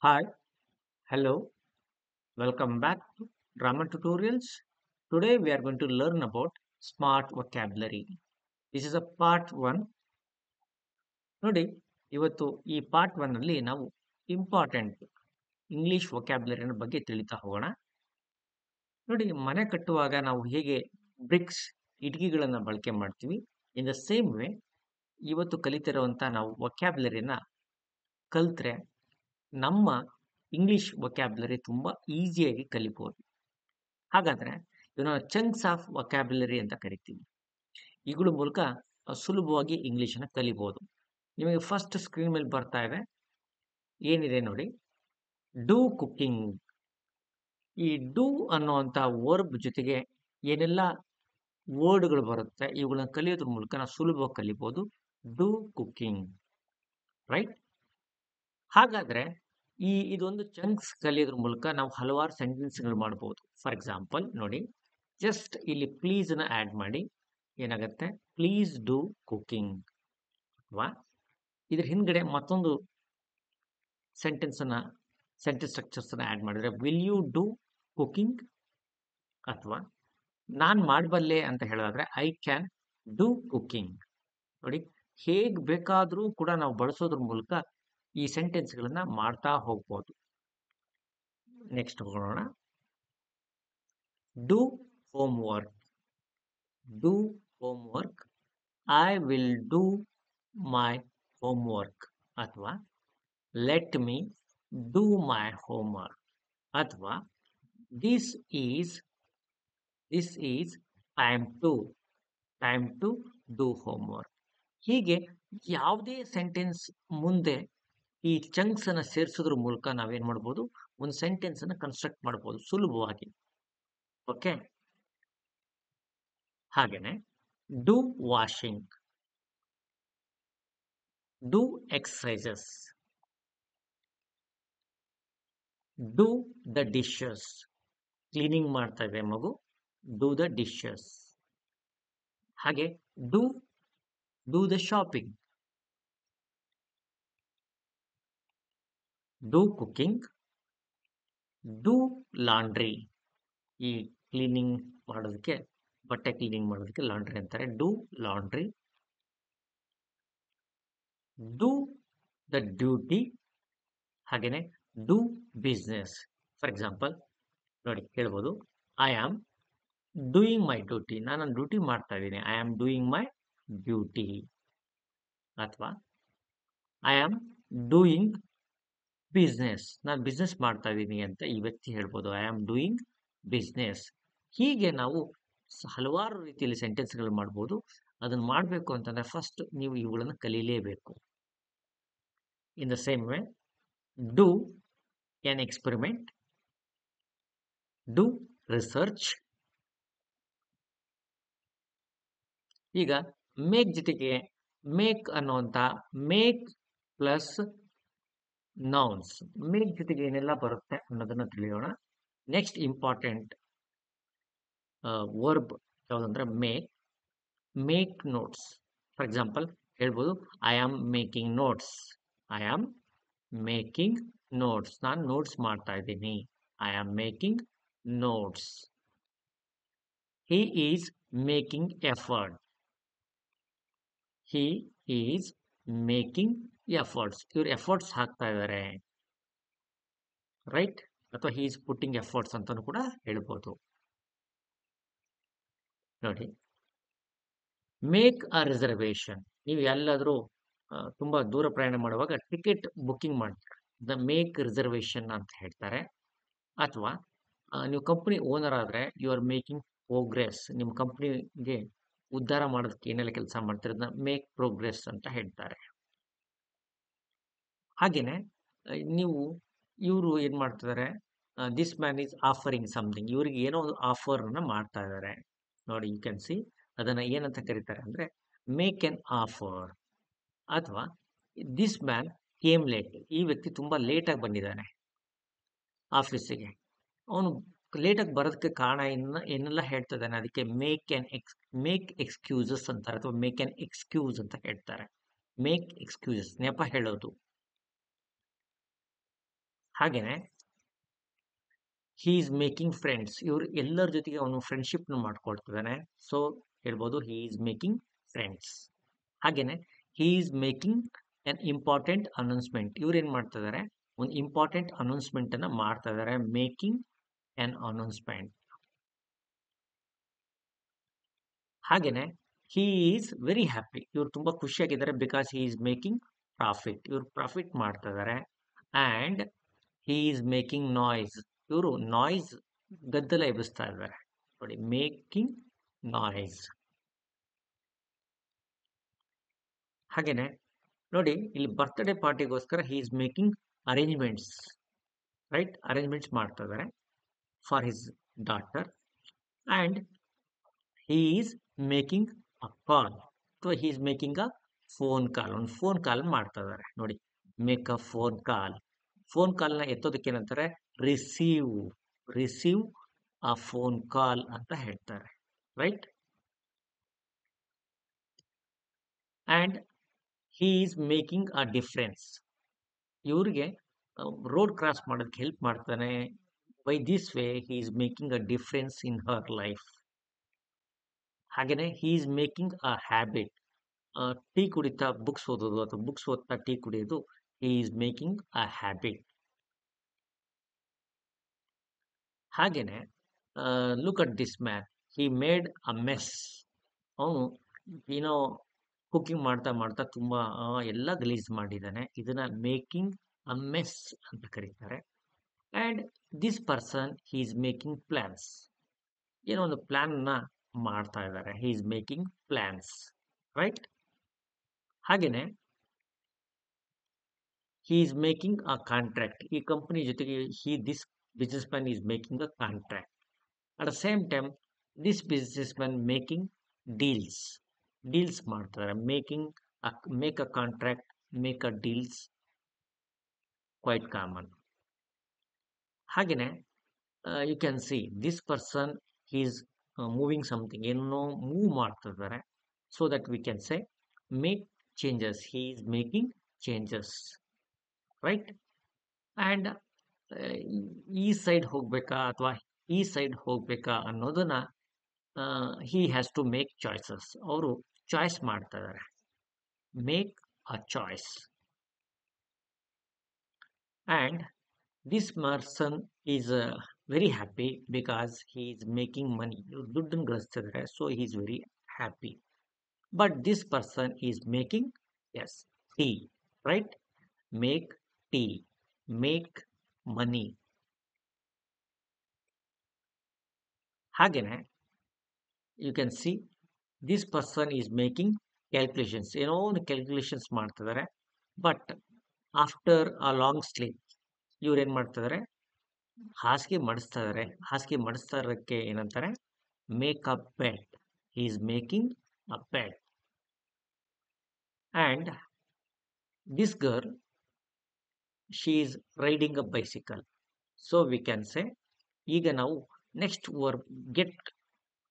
Hi, hello, welcome back to Grammar Tutorials. Today we are going to learn about smart vocabulary. This is a part 1. ನೋಡಿ ಇವತ್ತು ಈ part 1 ಅಲ್ಲಿ ನಾವು important English ವೊಕ್ಯಾಬ್ಯುಲರಿನ ಬಗ್ಗೆ ತಿಳಿತಾ ಹೋಗೋಣ. ನೋಡಿ ಮನೆ ಕಟ್ಟುವಾಗ ನಾವು ಹೇಗೆ ಬ್ರಿಕ್ಸ್ ಇಟ್ಗಿಗಳನ್ನ ಬಳಕೆ ಮಾಡ್ತೀವಿ ಇನ್ ದ ಸೇಮ್ ವೇ ಇವತ್ತು ಕಲಿತಿರುವಂತ ನಾವು ವೊಕ್ಯಾಬ್ಯುಲರಿನ ಕಲ್ತ್ರೆ ನಮ್ಮ ಇಂಗ್ಲಿಷ್ ವೊಕ್ಯಾಬ್ಯುಲರಿ ತುಂಬಾ ಈಸಿಯಾಗಿ ಕಲಿಬಹುದು. ಹಾಗಾದ್ರೆ ಇವನ್ನ ಚಂಕ್ಸ್ ಆಫ್ ವೊಕ್ಯಾಬ್ಯುಲರಿ ಅಂತ ಕರಿತೀವಿ. ಇವುಗಳ ಮೂಲಕ ಸುಲಭವಾಗಿ ಇಂಗ್ಲಿಷ್ ಅನ್ನ ಕಲಿಬಹುದು. ನಿಮಗೆ ಫಸ್ಟ್ ಸ್ಕ್ರೀನ್ ಮೇಲೆ ಬರ್ತಾ ಇದೆ, ಏನಿದೆ ನೋಡಿ, ಡೂ ಕುಕಿಂಗ್. ಈ ಡೂ ಅನ್ನುವಂತ ವರ್ಬ್ ಜೊತೆಗೆ ಏನೆಲ್ಲ ವರ್ಡ್ಗಳು ಬರುತ್ತೆ ಇವುಗಳನ್ನ ಕಲಿಯೋದ್ರ ಮೂಲಕ ನಾವು ಸುಲಭವಾಗಿ ಕಲಿಬಹುದು. Do cooking, right? ಹಾಗಾದ್ರೆ ಇದೊಂದು ಚಂಕ್ಸ್ ಕಲಿಯೋದ್ರ ಮೂಲಕ ನಾವು ಹಲವಾರು ಸೆಂಟೆನ್ಸ್ಗಳು ಮಾಡಬಹುದು. ಫಾರ್ ಎಕ್ಸಾಂಪಲ್ ನೋಡಿ, ಜಸ್ಟ್ ಇಲ್ಲಿ ಪ್ಲೀಸ್ ನ ಆಡ್ ಮಾಡಿ ಏನಾಗುತ್ತೆ, ಪ್ಲೀಸ್ ಡೂ ಕುಕಿಂಗ್. ಅಥವಾ ಇದ್ರ ಹಿಂದ್ಗಡೆ ಮತ್ತೊಂದು ಸೆಂಟೆನ್ಸ್ ಸ್ಟ್ರಕ್ಚರ್ಸ್ ಆಡ್ ಮಾಡಿದ್ರೆ ವಿಲ್ ಯು ಡೂ ಕುಕಿಂಗ್. ಅಥವಾ ನಾನ್ ಮಾಡಬಲ್ಲೆ ಅಂತ ಹೇಳೋದಾದ್ರೆ ಐ ಕ್ಯಾನ್ ಡೂ ಕುಕಿಂಗ್. ನೋಡಿ, ಹೇಗ್ ಬೇಕಾದ್ರೂ ಕೂಡ ನಾವು ಬಳಸೋದ್ರ ಮೂಲಕ ಈ ಸೆಂಟೆನ್ಸ್ ಗಳನ್ನ ಮಾಡ್ತಾ ಹೋಗ್ಬೋದು. ನೆಕ್ಸ್ಟ್ ಹೋಗೋಣ. Do homework. Do homework. I will do my homework. ಅಥವಾ let me do my homework. ಅಥವಾ this is time to do homework. ಹೀಗೆ ಯಾವುದೇ ಸೆಂಟೆನ್ಸ್ ಮುಂದೆ ಈ ಚಂಕ್ಸ್ ಅನ್ನ ಸೇರಿಸೋದ್ರ ಮೂಲಕ ನಾವೇನ್ ಮಾಡ್ಬೋದು, ಒಂದು ಸೆಂಟೆನ್ಸ್ ಅನ್ನ ಕನ್ಸ್ಟ್ರಕ್ಟ್ ಮಾಡಬಹುದು ಸುಲಭವಾಗಿ. ಓಕೆ, ಹಾಗೇನೆ do washing, do exercises, do the dishes. Cleaning ಮಾಡ್ತಾ ಇದೆ ಮಗು, ಡೂ ದ ಡಿಶಸ್. ಹಾಗೆ do the shopping, do cooking, do laundry. ಈ ಕ್ಲೀನಿಂಗ್ ಮಾಡೋದಕ್ಕೆ, ಬಟ್ಟೆ ಕ್ಲೀನಿಂಗ್ ಮಾಡೋದಕ್ಕೆ ಲಾಂಡ್ರಿ ಅಂತಾರೆ. Do laundry. Do the duty. ಹಾಗೇನೆ ಡೂ ಬಿಸ್ನೆಸ್. ಫಾರ್ ಎಕ್ಸಾಂಪಲ್ ನೋಡಿ, ಹೇಳ್ಬೋದು, I am doing my duty. ನಾನು ಡ್ಯೂಟಿ ಮಾಡ್ತಾ ಇದ್ದೀನಿ, I am doing my duty. ಅಥವಾ ಐ ಆಮ್ ಡೂಯಿಂಗ್ ಬಿಸ್ನೆಸ್. ನಾನು ಬಿಸ್ನೆಸ್ ಮಾಡ್ತಾ ಇದ್ದೀನಿ ಅಂತ ಈ ವ್ಯಕ್ತಿ ಹೇಳ್ಬೋದು, ಐ ಆಮ್ ಡೂಯಿಂಗ್ ಬಿಸ್ನೆಸ್. ಹೀಗೆ ನಾವು ಹಲವಾರು ರೀತಿಯಲ್ಲಿ ಸೆಂಟೆನ್ಸ್ಗಳು ಮಾಡ್ಬೋದು. ಅದನ್ನು ಮಾಡಬೇಕು ಅಂತಂದ್ರೆ ಫಸ್ಟ್ ನೀವು ಇವುಗಳನ್ನು ಕಲೀಲೇಬೇಕು. In the same way, do an experiment, do research. ಈಗ ಮೇಕ್ ಜೊತೆಗೆ ಮೇಕ್ ಅನ್ನುವಂತ ಮೇಕ್ ಪ್ಲಸ್ ನೌನ್ಸ್, ಮೇಕ್ ಜೊತೆಗೆ ಏನೆಲ್ಲ ಬರುತ್ತೆ ಅನ್ನೋದನ್ನ ತಿಳಿಯೋಣ. ನೆಕ್ಸ್ಟ್ ಇಂಪಾರ್ಟೆಂಟ್ ವರ್ಬ್ ಯಾವುದಂದ್ರೆ ಮೇಕ್ ನೋಟ್ಸ್. ಫಾರ್ ಎಕ್ಸಾಂಪಲ್ ಹೇಳ್ಬೋದು, I am making notes. I am making notes. ನಾನು ನೋಟ್ಸ್ ಮಾಡ್ತಾ ಇದ್ದೀನಿ, I am making notes. He is making effort. He is making efforts. ಇವ್ರು ಎಫರ್ಟ್ಸ್ ಹಾಕ್ತಾ ಇದ್ದಾರೆ, ರೈಟ್? ಅಥವಾ ಹಿ ಈಸ್ ಪುಟ್ಟಿಂಗ್ ಎಫರ್ಟ್ಸ್ ಅಂತಾನು ಕೂಡ ಹೇಳ್ಬೋದು. ನೋಡಿ, ಮೇಕ್ ಅ ರಿಸರ್ವೇಶನ್. ನೀವು ಎಲ್ಲಾದ್ರೂ ತುಂಬಾ ದೂರ ಪ್ರಯಾಣ ಮಾಡುವಾಗ ಟಿಕೆಟ್ ಬುಕ್ಕಿಂಗ್ ಮಾಡ್ತೀರಾ, ದ ಮೇಕ್ ರಿಸರ್ವೇಶನ್ ಅಂತ ಹೇಳ್ತಾರೆ. ಅಥವಾ ನೀವು ಕಂಪನಿ ಓನರ್ ಆದ್ರೆ ಯು ಆರ್ ಮೇಕಿಂಗ್ ಪ್ರೋಗ್ರೆಸ್. ನಿಮ್ಮ ಕಂಪನಿಗೆ ಉದ್ಧಾರ ಮಾಡೋದಕ್ಕೆ ಏನೆಲ್ಲ ಕೆಲಸ ಮಾಡ್ತಿರೋದನ್ನ ಮೇಕ್ ಪ್ರೋಗ್ರೆಸ್ ಅಂತ ಹೇಳ್ತಾರೆ. ಹಾಗೇನೆ ನೀವು ಇವರು ಏನ್ ಮಾಡ್ತಿದ್ದಾರೆ, this man is offering something. ಇವರಿಗೆ ಏನೋ ಒಂದು ಆಫರ್ ಅನ್ನ ಮಾಡ್ತಾ ಇದ್ದಾರೆ. ನೋಡಿ, ಯು ಕ್ಯಾನ್ ಸಿ, ಅದನ್ನ ಏನಂತ ಕರೀತಾರೆ ಅಂದ್ರೆ ಮೇಕ್ ಎನ್ ಆಫರ್. ಅಥವಾ ದಿಸ್ ಮ್ಯಾನ್ ಕೇಮ್ ಲೇಟ್. ಈ ವ್ಯಕ್ತಿ ತುಂಬಾ ಲೇಟ್ ಆಗಿ ಬಂದಿದ್ದಾನೆ ಆಫೀಸಿಗೆ. ಅವನು ಲೇಟ್ ಆಗಿ ಬರೋದಕ್ಕೆ ಕಾರಣ ಏನೆಲ್ಲ ಹೇಳ್ತಾ ಇದ್ದಾನೆ, ಅದಕ್ಕೆ ಮೇಕ್ ಎಕ್ಸ್ಕ್ಯೂಸಸ್ ಅಂತಾರೆ, ಅಥವಾ ಮೇಕ್ ಎನ್ ಎಕ್ಸ್ಕ್ಯೂಸ್ ಅಂತ ಹೇಳ್ತಾರೆ. ಮೇಕ್ ಎಕ್ಸ್ಕ್ಯೂಸಸ್, ನೆಪ ಹೇಳೋದು. ಹಾಗೇನೆ ಹಿ ಈಸ್ ಮೇಕಿಂಗ್ ಫ್ರೆಂಡ್ಸ್, ಇವ್ರು ಎಲ್ಲರ ಜೊತೆಗೆ ಅವನು ಫ್ರೆಂಡ್ಶಿಪ್ನ ಮಾಡ್ಕೊಳ್ತಿದ್ದಾನೆ. ಸೊ ಹೇಳ್ಬೋದು ಹಿ ಈಸ್ ಮೇಕಿಂಗ್ ಫ್ರೆಂಡ್ಸ್. ಹಾಗೇನೆ he is making an important announcement, ಇವ್ರು ಏನು ಮಾಡ್ತಾ ಇದ್ದಾರೆ, ಒಂದು ಇಂಪಾರ್ಟೆಂಟ್ ಅನೌನ್ಸ್ಮೆಂಟ್ ಅನ್ನ ಮಾಡ್ತಾ ಇದ್ದಾರೆ. Making an announcement. ಹಾಗೇನೆ ಹಿ ಈಸ್ ವೆರಿ ಹ್ಯಾಪಿ, ಇವ್ರು ತುಂಬಾ ಖುಷಿಯಾಗಿದ್ದಾರೆ. Because he is making profit, ಇವ್ರು ಪ್ರಾಫಿಟ್ ಮಾಡ್ತಾ ಇದ್ದಾರೆ. And he is making noise, ಇವರು ನಾಯ್ಸ್ ಗದ್ದಲ ಎಬ್ಬಿಸ್ತಾ ಇದ್ದಾರೆ. ನೋಡಿ, ಮೇಕಿಂಗ್ ನಾಯ್ಸ್. ಹಾಗೇನೆ ನೋಡಿ, ಇಲ್ಲಿ ಬರ್ತ್ಡೇ ಪಾರ್ಟಿಗೋಸ್ಕರ he is making arrangements, right, arrangements ಮಾಡ್ತಾ ಇದ್ದಾರೆ for his daughter. And he is making a call, ಅಥವಾ he is making a phone call, ಒಂದು ಫೋನ್ ಕಾಲ್ ಮಾಡ್ತಾ ಇದ್ದಾರೆ. ನೋಡಿ, make a phone call. Phone ಕಾಲ್ನ ಎತ್ತೋದಕ್ಕೆ ಏನಂತಾರೆ, ರಿಸೀವ್, ರಿಸೀವ್ ಆ ಫೋನ್ ಕಾಲ್ ಅಂತ ಹೇಳ್ತಾರೆ, right. And he is making a difference, ಇವ್ರಿಗೆ ರೋಡ್ ಕ್ರಾಸ್ ಮಾಡೋದಕ್ಕೆ ಹೆಲ್ಪ್ ಮಾಡ್ತಾನೆ. By this way he is making a difference in her life. ಹಾಗೇನೆ he is making a habit, tea ಕುಡಿತಾ books ಓದೋದು ಅಥವಾ ಬುಕ್ಸ್ ಓದ್ತಾ ಟೀ ಕುಡಿಯೋದು, he is making a habit. ಹಾಗೇನೆ look at this man, he made a mess, ಅವನು ಏನೋ cooking ಮಾಡ್ತಾ ಮಾಡ್ತಾ ತುಂಬಾ ಎಲ್ಲ ಗಲೀಜ್ ಮಾಡಿದ್ದಾನೆ. ಇದನ್ನ ಮೇಕಿಂಗ್ ಅ ಮೆಸ್ ಅಂತ ಕರೀತಾರೆ. And this person he is making plans, ಏನೋ ಒಂದು ಪ್ಲಾನ್ ನ ಮಾಡ್ತಾ ಇದ್ದಾರೆ. He is making plans, right. ಹಾಗೇನೆ he is making a contract, ಈ ಕಂಪನಿ ಜೊತೆಗೆ this businessman is making a contract. At the same time this businessman making deals, deals ಮಾಡ್ತಾರೆ. Make a contract, make a deals, quite common. ಹಾಗೇನೆ you can see this person is moving something, ಏನೋ move ಮಾಡ್ತಾ ಇದ್ದಾರೆ. So that we can say make changes, he is making changes, right. And ಈ side ಹೋಗ್ಬೇಕಾ ಅಥವಾ ಈ side ಹೋಗ್ಬೇಕಾ ಅನ್ನೋದನ್ನ he has to make choices, ಅವರು ಚಾಯ್ಸ್ ಮಾಡ್ತಾ ಇದ್ದಾರೆ. Make a choice. And this person is very happy because he is making money, ದುಡ್ಡನ್ನು ಗಳಿಸ್ತಿದ್ದಾರೆ. So he is very happy. But this person is making, S, tea, right, make tea, make money. ಹಾಗೇನೆ you can see this person is making calculations, ಏನೋ ಒಂದು calculations ಮಾಡ್ತಿದ್ದಾರೆ. But after a long sleep ಇವ್ರು ಏನ್ ಮಾಡ್ತಿದ್ದಾರೆ, ಹಾಸಿಗೆ ಮಡಿಸ್ತಾ ಇದ್ದಾರೆ. ಹಾಸಿಗೆ ಮಡಿಸ್ತಾ ಇರೋಕ್ಕೆ ಏನಂತಾರೆ, make a bed, he is making a bed. And this girl she is riding a bicycle. So we can ಸೇ, ಈಗ ನಾವು ನೆಕ್ಸ್ಟ್ ವರ್ಬ್ ಗೆಟ್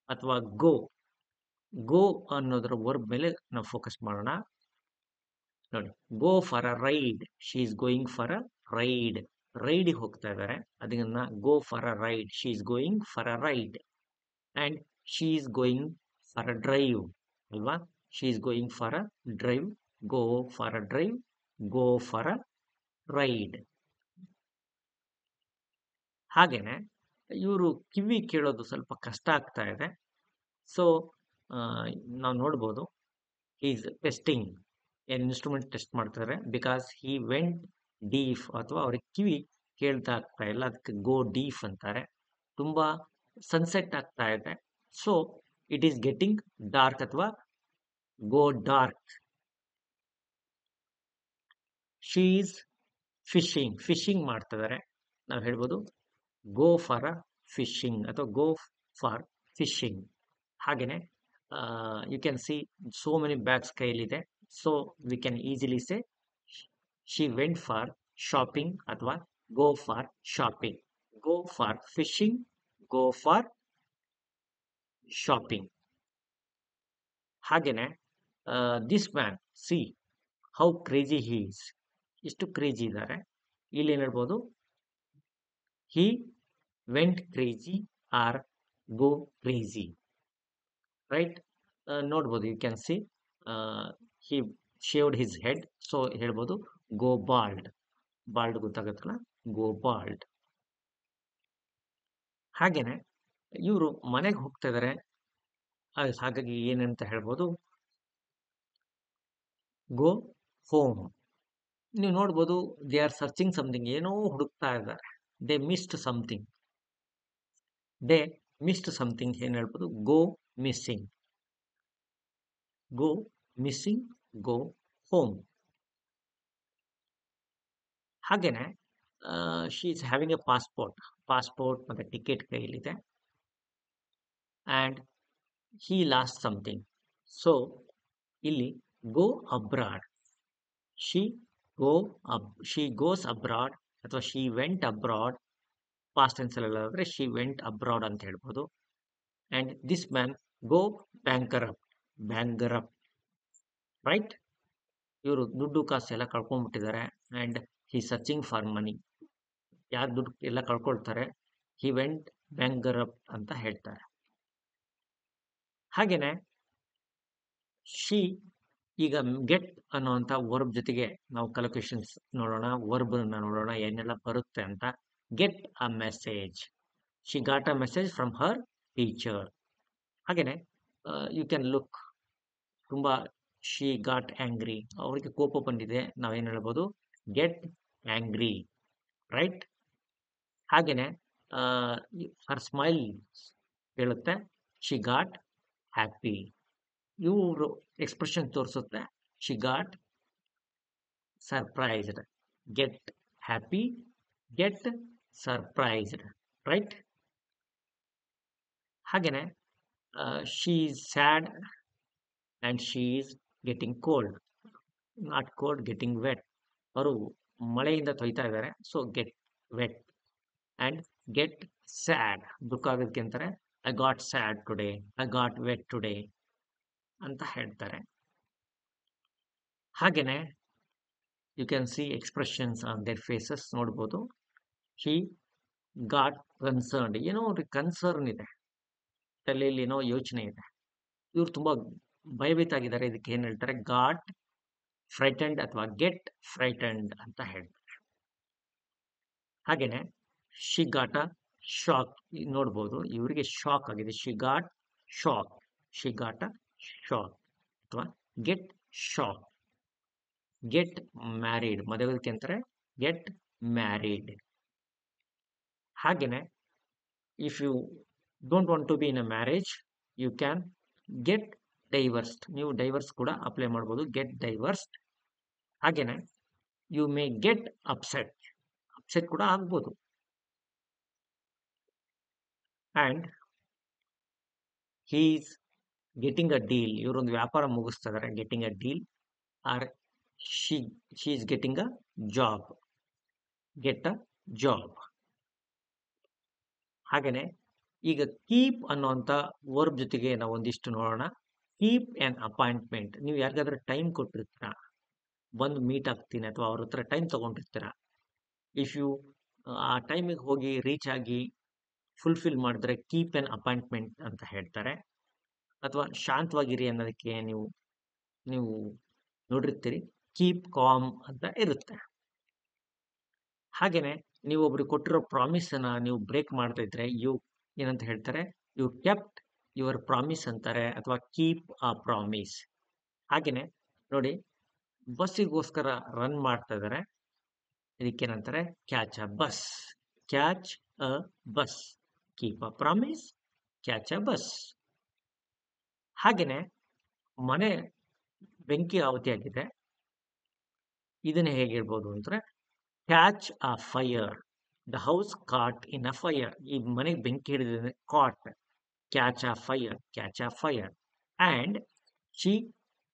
ಅಥವಾ ಗೋ, ಗೋ ಅನ್ನೋದರ ವರ್ಬ್ ಮೇಲೆ ನಾವು ಫೋಕಸ್ ಮಾಡೋಣ. ನೋಡಿ, go for a ride, she is going for a ride, ರೈಡಿಗೆ ಹೋಗ್ತಾ ಇದ್ದಾರೆ. ಅದನ್ನ go for a ride, she is going for a ride. And she is going for a drive ಅಲ್ವಾ, she is going for a drive, go for a drive, go for a ride. ಹಾಗೇನೆ ಇವರು ಕಿವಿ ಕೇಳೋದು ಸ್ವಲ್ಪ ಕಷ್ಟ ಆಗ್ತಾ ಇದೆ. So ನಾವು ನೋಡ್ಬೋದು, ಈಸ್ ಟೆಸ್ಟಿಂಗ್, ಏನ್ ಇನ್ಸ್ಟ್ರೂಮೆಂಟ್ ಟೆಸ್ಟ್ ಮಾಡ್ತಾರೆ. ಬಿಕಾಸ್ ಹಿ ವೆಂಟ್ ಡೀಫ್, ಅಥವಾ ಅವ್ರಿಗೆ ಕಿವಿ ಕೇಳ್ತಾ ಆಗ್ತಾ ಇಲ್ಲ, ಅದಕ್ಕೆ ಗೋ ಡೀಫ್ ಅಂತಾರೆ. ತುಂಬಾ ಸನ್ಸೆಟ್ ಆಗ್ತಾ ಇದೆ. So it is getting dark ಅಥವಾ go dark. She is fishing, fishing ಮಾಡ್ತಾ ಇದ್ದಾರೆ. ನಾವು ಹೇಳ್ಬೋದು ಗೋ ಫಾರ್ ಅ ಫಿಶಿಂಗ್ ಅಥವಾ ಗೋ ಫಾರ್ ಫಿಶಿಂಗ್. ಹಾಗೇನೆ you can see so many bags ಕೈಲಿದೆ. So we can easily say she went for shopping ಅಥವಾ go for shopping. Go for fishing, go for shopping. ಹಾಗೇನೆ this man, see how crazy he is, ಎಷ್ಟು crazy ಇದ್ದಾರೆ. ಇಲ್ಲಿ ಏನ್ ಹೇಳ್ಬೋದು, he went crazy or go crazy, right? ನೋಡ್ಬೋದು, you can see he shaved his head, so ಹೇಳ್ಬೋದು go bald. Bald ಗೊತ್ತಾಗತ್ತಲ್ಲ, go bald. ಹಾಗೇನೆ ಇವರು ಮನೆಗೆ ಹೋಗ್ತಾ ಇದಾರೆ, ಹಾಗಾಗಿ ಏನಂತ ಹೇಳ್ಬೋದು, ಗೋ ಹೋಮ್. ನೀವು ನೋಡ್ಬೋದು, ದೇ ಆರ್ ಸರ್ಚಿಂಗ್ ಸಮಥಿಂಗ್, ಏನೋ ಹುಡುಕ್ತಾ ಇದ್ದಾರೆ. They missed something, they missed something, ಏನ್ ಹೇಳ್ಬೋದು, go missing, go missing, go home. ಹಾಗೇನೆ she is having a passport ಮತ್ತೆ ಟಿಕೆಟ್ ಕೈಯಲ್ಲಿದೆ. And he lost something. So ಇಲ್ಲಿ go abroad, she goes abroad ಅಥವಾ she went abroad, past tense ಅಲ್ಲಿ ಆದರೆ she went abroad ಅಂತ ಹೇಳ್ಬೋದು. And this man go bankrupt, right? ಇವರು ದುಡ್ಡು ಕಾಸು ಎಲ್ಲ ಕಳ್ಕೊಂಡ್ಬಿಟ್ಟಿದ್ದಾರೆ. And he searching for money, ಯಾರು ದುಡ್ಡು ಎಲ್ಲ ಕಳ್ಕೊಳ್ತಾರೆ, ಹಿ ವೆಂಟ್ ಬ್ಯಾಂಕರಪ್ಟ್ ಅಂತ ಹೇಳ್ತಾರೆ. ಹಾಗೇನೆ ಶಿ, ಈಗ ಗೆಟ್ ಅನ್ನುವಂಥ ವರ್ಬ್ ಜೊತೆಗೆ ನಾವು ಕಲೊಕೇಶನ್ಸ್ ನೋಡೋಣ, ವರ್ಬ್ ನೋಡೋಣ ಏನೆಲ್ಲ ಬರುತ್ತೆ ಅಂತ. Get a message, she got a message from her teacher. ಹಾಗೇನೆ ಯು ಕ್ಯಾನ್ ಲುಕ್, ತುಂಬಾ ಶಿ ಗಾಟ್ ಆಂಗ್ರಿ, ಅವರಿಗೆ ಕೋಪ ಬಂದಿದೆ, ನಾವೇನು ಹೇಳ್ಬೋದು, ಗೆಟ್ ಆಂಗ್ರಿ, ರೈಟ್? ಹಾಗೇನೆ ಹರ್ ಸ್ಮೈಲ್ ಹೇಳುತ್ತೆ, ಶಿ ಗಾಟ್ ಹ್ಯಾಪಿ. ಇವರು ಎಕ್ಸ್ಪ್ರೆಷನ್ ತೋರಿಸುತ್ತೆ, she got surprised, get happy, get surprised, right? ಹಾಗೇನೆ she is sad and she is getting cold, not cold, getting wet. ಅವರು ಮಳೆಯಿಂದ ತೊಯ್ತಾ ಇದ್ದಾರೆ, so get wet. And get sad, ದುಃಖ ಆಗೋದಕ್ಕೆ ಅಂತಾರೆ, I got sad today, I got wet today ಅಂತ ಹೇಳ್ತಾರೆ. ಹಾಗೇನೆ you can see expressions on their faces, ನೋಡ್ಬೋದು. ಹಿ ಗಾಟ್ ಕನ್ಸರ್ನ್ಡ್, ಏನೋ ಅವ್ರಿಗೆ ಕನ್ಸರ್ನ್ ಇದೆ, ತಲೆಯಲ್ಲಿ ಏನೋ ಯೋಚನೆ ಇದೆ, ಇವ್ರು ತುಂಬಾ ಭಯಭೀತ ಆಗಿದ್ದಾರೆ, ಇದಕ್ಕೆ ಏನ್ ಹೇಳ್ತಾರೆ, ಗಾಟ್ ಫ್ರೈಟೆಂಡ್ ಅಥವಾ ಗೆಟ್ ಫ್ರೈಟೆಂಡ್ ಅಂತ ಹೇಳ್ತಾರೆ. ಹಾಗೇನೆ ಶಿ ಗಾಟ್ ಅ ಶಾಕ್, ನೋಡ್ಬೋದು ಇವರಿಗೆ ಶಾಕ್ ಆಗಿದೆ, she got shock, she got a shock ಅಥವಾ ಗೆಟ್ ಶಾಕ್. ಗೆಟ್ ಮ್ಯಾರಿಡ್, ಮದುವೆಗೆ ಅಂತಾರೆ ಗೆಟ್ ಮ್ಯಾರಿಡ್. ಹಾಗೇನೆ if you don't want to be in a marriage, you can get divorced, ನೀವು divorce ಕೂಡ apply ಮಾಡ್ಬೋದು, ಗೆಟ್ ಡೈವರ್ಸ್ಡ್. ಹಾಗೇನೆ you may get upset, upset ಕೂಡ ಆಗ್ಬೋದು. And he is getting a deal, ಇವರೊಂದು ವ್ಯಾಪಾರ ಮುಗಿಸ್ತಾ ಇದ್ದಾರೆ, getting a deal. Or she is getting a job, get a job. ಹಾಗೇನೆ ಈಗ ಕೀಪ್ ಅನ್ನುವಂಥ ವರ್ಬ್ ಜೊತೆಗೆ ನಾವು ಒಂದಿಷ್ಟು ನೋಡೋಣ. ಕೀಪ್ ಆನ್ ಅಪಾಯಿಂಟ್ಮೆಂಟ್, ನೀವು ಯಾರಿಗಾದ್ರೂ ಟೈಮ್ ಕೊಟ್ಟಿರ್ತೀರಾ, ಬಂದು ಮೀಟ್ ಆಗ್ತೀನಿ ಅಥವಾ ಅವ್ರ ಹತ್ರ ಟೈಮ್ ತಗೊಂಡಿರ್ತೀರಾ, ಇಫ್ ಯು ಆ ಟೈಮಿಗೆ ಹೋಗಿ ರೀಚ್ ಆಗಿ ಫುಲ್ಫಿಲ್ ಮಾಡಿದ್ರೆ ಕೀಪ್ ಆನ್ ಅಪಾಯಿಂಟ್ಮೆಂಟ್ ಅಂತ ಹೇಳ್ತಾರೆ. ಅಥವಾ ಶಾಂತವಾಗಿರಿ ಅನ್ನೋದಕ್ಕೆ ನೀವು ನೋಡಿರ್ತೀರಿ, ಕೀಪ್ ಕಾಮ್ ಅಂತ ಇರುತ್ತೆ. ಹಾಗೇನೆ ನೀವು ಒಬ್ರಿಗೆ ಕೊಟ್ಟಿರೋ ಪ್ರಾಮಿಸ್ ಅನ್ನ ನೀವು ಬ್ರೇಕ್ ಮಾಡ್ತಾ ಇದ್ರೆ ಏನಂತ ಹೇಳ್ತಾರೆ, ಯು ಕೆಪ್ಟ್ ಯುವರ್ ಪ್ರಾಮಿಸ್ ಅಂತಾರೆ, ಅಥವಾ ಕೀಪ್ ಅ ಪ್ರಾಮಿಸ್. ಹಾಗೇನೆ ನೋಡಿ, ಬಸ್ಸಿಗೋಸ್ಕರ ರನ್ ಮಾಡ್ತಾ ಇದ್ದಾರೆ, ಇದಕ್ಕೇನಂತಾರೆ, catch a bus, catch a bus, keep a promise, catch a bus. ಹಾಗೇನೆ ಮನೆ ಬೆಂಕಿ ಆಹುತಿಯಾಗಿದೆ, ಇದನ್ನ ಹೇಗೆ ಹೇಳ್ಬೋದು ಅಂದ್ರೆ, catch a fire, the house caught in a fire, ಈ ಮನೆಗೆ ಬೆಂಕಿ ಹಿಡಿದಿದೆ, caught, catch a fire, catch a fire. And she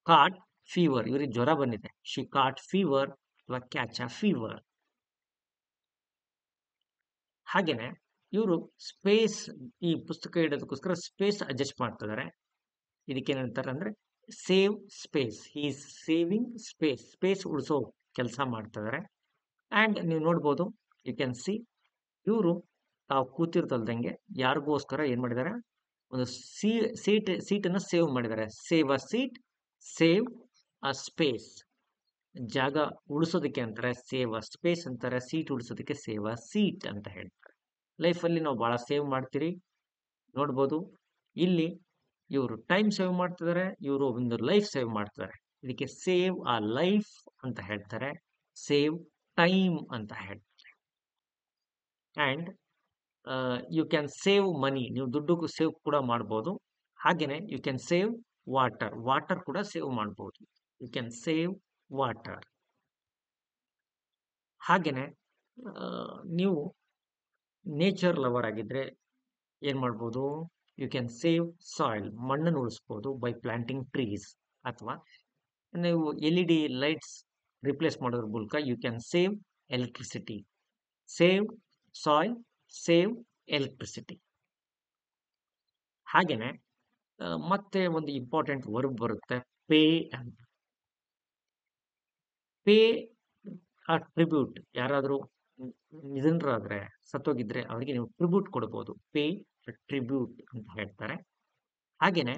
caught fever, ಇವ್ರಿಗೆ ಜ್ವರ ಬಂದಿದೆ, ಶಿ ಕಾಟ್ ಫೀವರ್ ಅಥವಾ ಕ್ಯಾಚ್ ಅ ಫೀವರ್. ಹಾಗೇನೆ ಇವರು ಸ್ಪೇಸ್, ಈ ಪುಸ್ತಕ ಇಡೋದಕ್ಕೋಸ್ಕರ ಸ್ಪೇಸ್ ಅಡ್ಜಸ್ಟ್ ಮಾಡ್ತಾ ಇದ್ದಾರೆ, ಇದಕ್ಕೇನಂತಾರೆ ಅಂದ್ರೆ save space, is saving space, space ಉಳಿಸೋ ಕೆಲಸ ಮಾಡ್ತಾ ಇದ್ದಾರೆ. ಆ್ಯಂಡ್ ನೀವು ನೋಡ್ಬೋದು, ಯು ಕ್ಯಾನ್ ಸಿ ಇವರು ತಾವು ಕೂತಿರ್ತಲ್ದಂಗೆ ಯಾರಿಗೋಸ್ಕರ ಏನು ಮಾಡಿದ್ದಾರೆ, ಒಂದು ಸೀಟನ್ನು ಸೇವ್ ಮಾಡಿದ್ದಾರೆ. Save a seat, save a space. ಜಾಗ ಉಳಿಸೋದಕ್ಕೆ ಅಂತಾರೆ ಸೇವ್ ಅ ಸ್ಪೇಸ್ ಅಂತಾರೆ, ಸೀಟ್ ಉಳಿಸೋದಕ್ಕೆ ಸೇವ್ ಅ ಸೀಟ್ ಅಂತ ಹೇಳ್ತಾರೆ. ಲೈಫಲ್ಲಿ ನಾವು ಭಾಳ ಸೇವ್ ಮಾಡ್ತೀರಿ ನೋಡ್ಬೋದು. ಇಲ್ಲಿ ಇವರು ಟೈಮ್ ಸೇವ್ ಮಾಡ್ತಿದ್ದಾರೆ, ಇವರು ಒಂದು ಲೈಫ್ ಸೇವ್ ಮಾಡ್ತಿದ್ದಾರೆ. ಇದಕ್ಕೆ ಸೇವ್ ಅ ಲೈಫ್ ಅಂತ ಹೇಳ್ತಾರೆ, ಸೇವ್ ಟೈಮ್ ಅಂತ ಹೇಳ್ತಾರೆ. And you can save money, ನೀವು ದುಡ್ಡು ಸೇವ್ ಕೂಡ ಮಾಡ್ಬೋದು. ಹಾಗೆಯೇ ಯು ಕ್ಯಾನ್ ಸೇವ್ ವಾಟರ್ ಕೂಡ ಸೇವ್ ಮಾಡ್ಬೋದು. You can save water. ಹಾಗೆಯೇ ನೀವು ನೇಚರ್ ಲವರ್ ಆಗಿದ್ರೆ ಏನು ಮಾಡ್ಬೋದು, ಯು ಕ್ಯಾನ್ ಸೇವ್ ಸಾಯಿಲ್, ಮಣ್ಣನ್ನು ಉಳಿಸ್ಬೋದು ಬೈ ಪ್ಲಾಂಟಿಂಗ್ ಟ್ರೀಸ್. ಅಥವಾ ನೀವು LED ಲೈಟ್ಸ್ ರಿಪ್ಲೇಸ್ ಮಾಡೋದ್ರ ಮೂಲಕ you can save electricity. Save soil, save electricity. ಹಾಗೆಯೇ ಮತ್ತೆ ಒಂದು ಇಂಪಾರ್ಟೆಂಟ್ ವರ್ಬ್ ಬರುತ್ತೆ, ಪೇ ಅಂತ. ಪೇ ಆ ಟ್ರಿಬ್ಯೂಟ್, ಯಾರಾದರೂ ನಿಧನರಾದರೆ, ಸತ್ತೋಗಿದ್ರೆ ಅವರಿಗೆ ನೀವು ಟ್ರಿಬ್ಯೂಟ್ ಕೊಡ್ಬೋದು, ಪೇ ಟ್ರಿಬ್ಯೂಟ್ ಅಂತ ಹೇಳ್ತಾರೆ. ಹಾಗೆಯೇ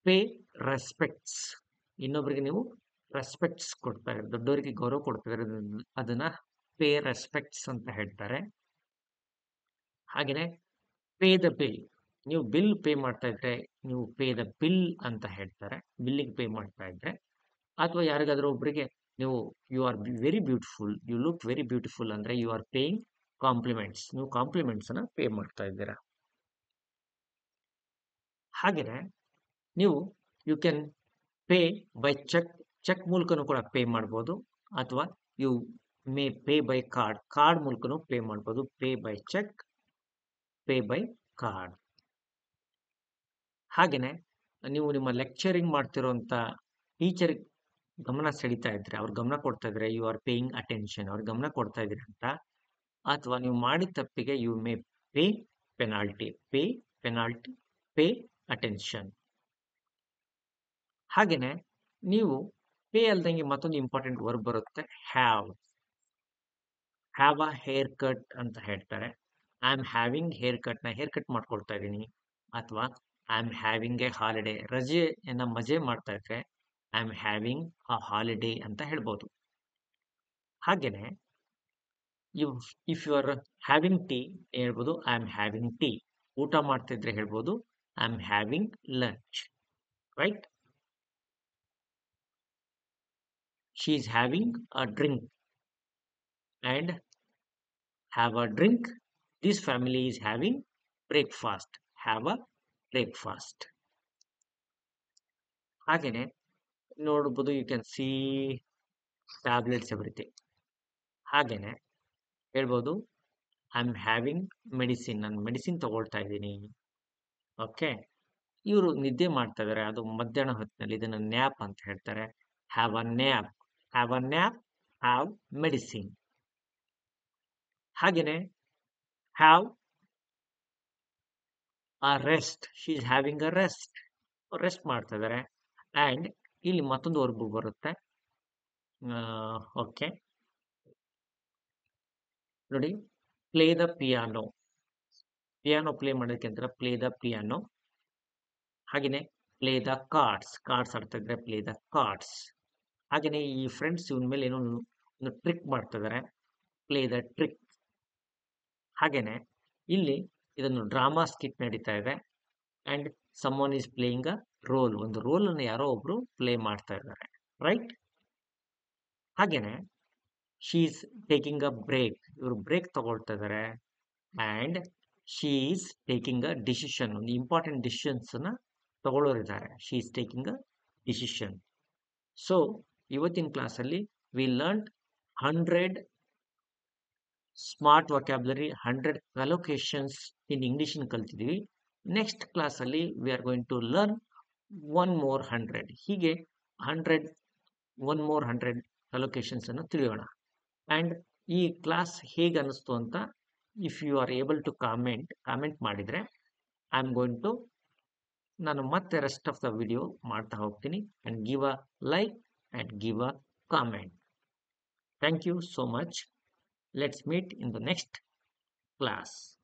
ಪೇ ರೆಸ್ಪೆಕ್ಟ್ಸ್, ಇನ್ನೊಬ್ಬರಿಗೆ ನೀವು ರೆಸ್ಪೆಕ್ಟ್ಸ್ ಕೊಡ್ತಾ ಇದ್ದಾರೆ, ದೊಡ್ಡವರಿಗೆ ಗೌರವ ಕೊಡ್ತಾ ಇದ್ದಾರೆ, ಅದನ್ನ ಪೇ ರೆಸ್ಪೆಕ್ಟ್ಸ್ ಅಂತ ಹೇಳ್ತಾರೆ. ಹಾಗೆಯೇ ಪೇ ದ ಬಿಲ್, ನೀವು ಬಿಲ್ ಪೇ ಮಾಡ್ತಾ ಇದ್ರೆ ನೀವು ಪೇ ದ ಬಿಲ್ ಅಂತ ಹೇಳ್ತಾರೆ, ಬಿಲ್ಲಿಗೆ ಪೇ ಮಾಡ್ತಾ ಇದ್ರೆ. ಅಥವಾ ಯಾರಿಗಾದ್ರೂ ಒಬ್ಬರಿಗೆ ನೀವು you are very beautiful, you look very beautiful ಅಂದರೆ ಯು ಆರ್ ಪೇಯಿಂಗ್ ಕಾಂಪ್ಲಿಮೆಂಟ್ಸ್, ನೀವು ಕಾಂಪ್ಲಿಮೆಂಟ್ಸನ್ನು ಪೇ ಮಾಡ್ತಾ ಇದ್ದೀರಾ. ಹಾಗೆಯೇ ನೀವು you can pay by cheque ಮೂಲಕನೂ ಕೂಡ ಪೇ ಮಾಡ್ಬೋದು. ಅಥವಾ you may pay by card ಮೂಲಕನೂ ಪೇ ಮಾಡ್ಬೋದು. Pay by cheque, pay by card. ಹಾಗೆಯೇ ನೀವು ನಿಮ್ಮ ಲೆಕ್ಚರಿಂಗ್ ಮಾಡ್ತಿರೋಂಥ ಟೀಚರ್ ಗಮನ ಸೆಳೀತಾ ಇದ್ರೆ, ಅವ್ರ ಗಮನ ಕೊಡ್ತಾ ಇದ್ರೆ, ಯು ಆರ್ ಪೇಯಿಂಗ್ ಅಟೆನ್ಷನ್, ಅವ್ರ ಗಮನ ಕೊಡ್ತಾ ಇದ್ದೀರಿ ಅಂತ. ಅಥವಾ ನೀವು ಮಾಡಿದ ತಪ್ಪಿಗೆ you may pay penalty, pay attention. ಹಾಗೆಯೇ ನೀವು ಪೇ ಅಲ್ದಂಗೆ ಮತ್ತೊಂದು ಇಂಪಾರ್ಟೆಂಟ್ ವರ್ಬ್ ಬರುತ್ತೆ, ಹ್ಯಾವ್ ಅ ಹೇರ್ ಕಟ್ ಅಂತ ಹೇಳ್ತಾರೆ. I am having haircut, ನಾ ಹೇರ್ ಕಟ್ ಮಾಡ್ಕೊಳ್ತಾ ಇದ್ದೀನಿ. ಅಥವಾ I am having a holiday, ರಜೆಯನ್ನು ಮಜೆ ಮಾಡ್ತಾ ಇದ್ರೆ I am having a holiday ಅಂತ ಹೇಳ್ಬೋದು. ಹಾಗೆಯೇ if you are having tea ಹೇಳ್ಬೋದು, ಐ ಆಮ್ ಹ್ಯಾವಿಂಗ್ ಟೀ. ಊಟ ಮಾಡ್ತಿದ್ರೆ ಹೇಳ್ಬೋದು, I am having lunch. Right? She is having a drink and have a drink. This family is having breakfast. Have a breakfast. ಹಾಗೆಯೇ ನೋಡ್ಬೋದು, you can see tablets everything. ಹಾಗೆಯೇ ಹೇಳ್ಬೋದು, I am having medicine, ನಾನು medicine ತಗೊಳ್ತಾ ಇದ್ದೀನಿ. Okay, ಇವರು ನಿದ್ದೆ ಮಾಡ್ತಾ ಇದ್ದಾರೆ, ಅದು ಮಧ್ಯಾಹ್ನ ಹೊತ್ತಿನಲ್ಲಿ, ಇದನ್ನು ನ್ಯಾಪ್ ಅಂತ ಹೇಳ್ತಾರೆ. Have a nap, have medicine. ಹಾಗೆಯೇ have a rest, she is having a rest ಮಾಡ್ತಾ ಇದ್ದಾರೆ. ಆ್ಯಂಡ್ ಇಲ್ಲಿ ಮತ್ತೊಂದು ವರ್ಬ್ ಬರುತ್ತೆ. ಓಕೆ ನೋಡಿ, ಪ್ಲೇ ದ ಪಿಯಾನೋ ಪ್ಲೇ ಮಾಡೋದಕ್ಕೆ ಅಂತಾರೆ ಪ್ಲೇ ದ ಪಿಯಾನೋ. ಹಾಗೆಯೇ ಪ್ಲೇ ದ ಕಾರ್ಡ್ಸ್ ಆಡ್ತಾ ಇದ್ರೆ ಪ್ಲೇ ದ ಕಾರ್ಡ್ಸ್. ಹಾಗೆಯೇ ಈ ಫ್ರೆಂಡ್ಸ್ ಇವನ ಮೇಲೆ ಏನೋ ಒಂದು ಟ್ರಿಕ್ ಮಾಡ್ತಾ ಇದ್ದಾರೆ, ಪ್ಲೇ ದ ಟ್ರಿಕ್. ಹಾಗೆಯೇ ಇಲ್ಲಿ ಇದನ್ನು ಡ್ರಾಮಾ ಸ್ಕಿಟ್ ನಡೀತಾ ಇದೆ. And someone is playing a role, ಒಂದು ರೋಲನ್ನು ಯಾರೋ ಒಬ್ರು ಪ್ಲೇ ಮಾಡ್ತಾ ಇದ್ದಾರೆ. ರೈಟ್? ಹಾಗೆಯೇ she is taking a break, ಇವರು ಬ್ರೇಕ್ ತಗೊಳ್ತಾ ಇದ್ದಾರೆ. And she is taking a decision, ಒಂದು ಇಂಪಾರ್ಟೆಂಟ್ ಡಿಸಿಷನ್ಸನ್ನು ತಗೊಳ್ಳೋರಿದ್ದಾರೆ. She is taking a decision. So ಇವತ್ತಿನ ಕ್ಲಾಸಲ್ಲಿ we learned 100 smart vocabulary, 100 collocations in English ಕಲ್ತಿದ್ವಿ. ನೆಕ್ಸ್ಟ್ ಕ್ಲಾಸಲ್ಲಿ we are going to learn 1 more 100. ಹೀಗೆ 100 ಕಲೋಕೇಶನ್ಸ್ ಅನ್ನು ತಿಳಿಯೋಣ. ಆ್ಯಂಡ್ ಈ ಕ್ಲಾಸ್ ಹೇಗೆ ಅನ್ನಿಸ್ತು ಅಂತ if you are able to comment ಮಾಡಿದರೆ ಐ ಆಮ್ ಗೋಯಿಂಗ್ ಟು, ನಾನು ಮತ್ತೆ ರೆಸ್ಟ್ ಆಫ್ ದ ವಿಡಿಯೋ ಮಾಡ್ತಾ ಹೋಗ್ತೀನಿ. And give a like and give a comment. Thank you so much. Let's meet in the next class.